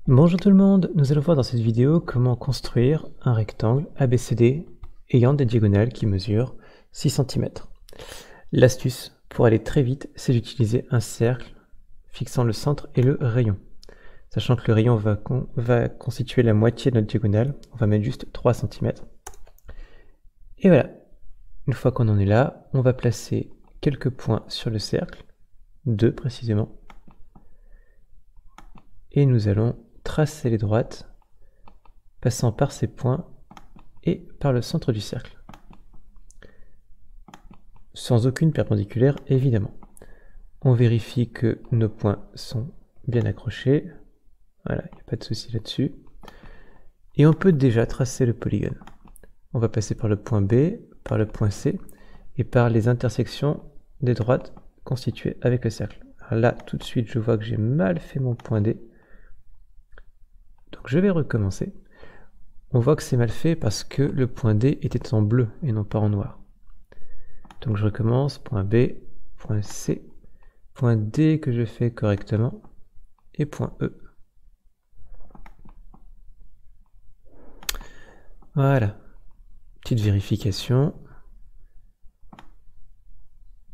Bonjour tout le monde, nous allons voir dans cette vidéo comment construire un rectangle ABCD ayant des diagonales qui mesurent 6 cm. L'astuce pour aller très vite, c'est d'utiliser un cercle fixant le centre et le rayon. Sachant que le rayon va constituer la moitié de notre diagonale, on va mettre juste 3 cm. Et voilà, une fois qu'on en est là, on va placer quelques points sur le cercle, 2 précisément, et nous allons tracer les droites, passant par ces points et par le centre du cercle. Sans aucune perpendiculaire, évidemment. On vérifie que nos points sont bien accrochés. Voilà, il n'y a pas de souci là-dessus. Et on peut déjà tracer le polygone. On va passer par le point B, par le point C, et par les intersections des droites constituées avec le cercle. Alors là, tout de suite, je vois que j'ai mal fait mon point D. Donc je vais recommencer. On voit que c'est mal fait parce que le point D était en bleu et non pas en noir. Donc je recommence, point B, point C, point D que je fais correctement, et point E. Voilà, petite vérification.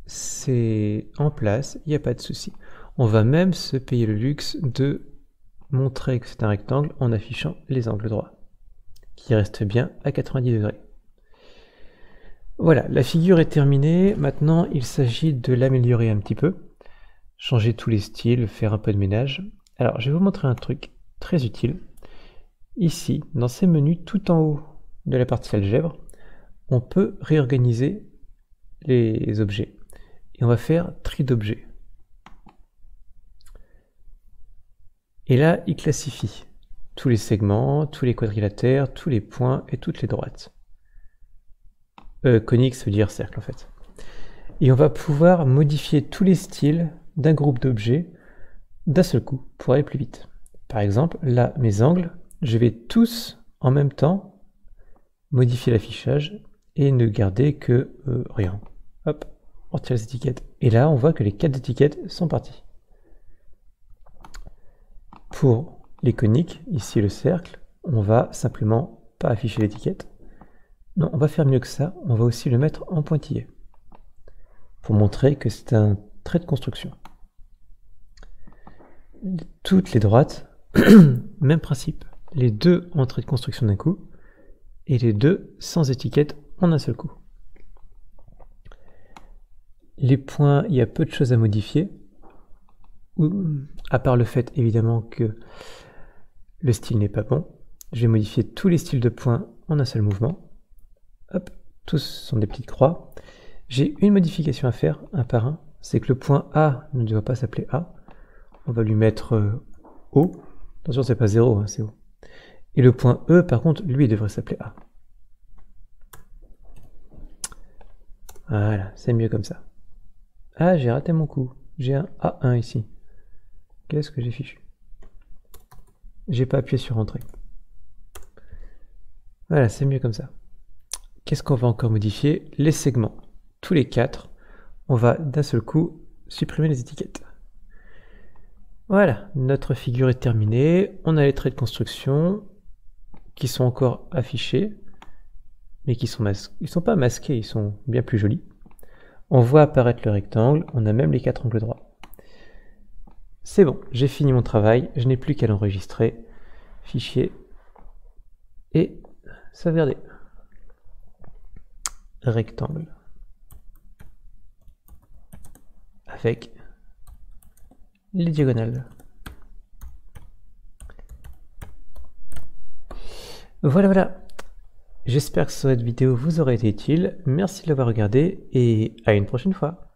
C'est en place, il n'y a pas de souci. On va même se payer le luxe de montrer que c'est un rectangle en affichant les angles droits, qui restent bien à 90 degrés. Voilà, la figure est terminée. Maintenant, il s'agit de l'améliorer un petit peu, changer tous les styles, faire un peu de ménage. Alors, je vais vous montrer un truc très utile. Ici, dans ces menus, tout en haut de la partie algèbre, on peut réorganiser les objets. Et on va faire tri d'objets. Et là, il classifie tous les segments, tous les quadrilatères, tous les points et toutes les droites. Conique, ça veut dire cercle en fait. Et on va pouvoir modifier tous les styles d'un groupe d'objets d'un seul coup pour aller plus vite. Par exemple, là, mes angles, je vais tous en même temps modifier l'affichage et ne garder que rien. Hop, on retire les étiquettes. Et là, on voit que les 4 étiquettes sont parties. Pour les coniques, ici le cercle, on va simplement pas afficher l'étiquette. Non, on va faire mieux que ça, on va aussi le mettre en pointillé, pour montrer que c'est un trait de construction. Toutes les droites, même principe, les deux en trait de construction d'un coup, et les deux sans étiquette en un seul coup. Les points, il y a peu de choses à modifier, à part le fait évidemment que le style n'est pas bon. Je vais modifier tous les styles de points en un seul mouvement. Hop, tous sont des petites croix. J'ai une modification à faire, un par un, c'est que le point A ne doit pas s'appeler A. On va lui mettre O. Attention, c'est pas 0, hein, c'est O. Et le point E, par contre, lui, devrait s'appeler A. Voilà, c'est mieux comme ça. Ah, j'ai raté mon coup. J'ai un A1 ici. Qu'est-ce que j'ai fichu? J'ai pas appuyé sur Entrée. Voilà, c'est mieux comme ça. Qu'est-ce qu'on va encore modifier? Les segments. Tous les 4, on va d'un seul coup supprimer les étiquettes. Voilà, notre figure est terminée. On a les traits de construction qui sont encore affichés, mais qui sont masqués. Ils sont pas masqués, ils sont bien plus jolis. On voit apparaître le rectangle, on a même les 4 angles droits. C'est bon, j'ai fini mon travail, je n'ai plus qu'à l'enregistrer. Fichier et sauvegarder. Rectangle. Avec les diagonales. Voilà. J'espère que cette vidéo vous aura été utile. Merci de l'avoir regardé et à une prochaine fois.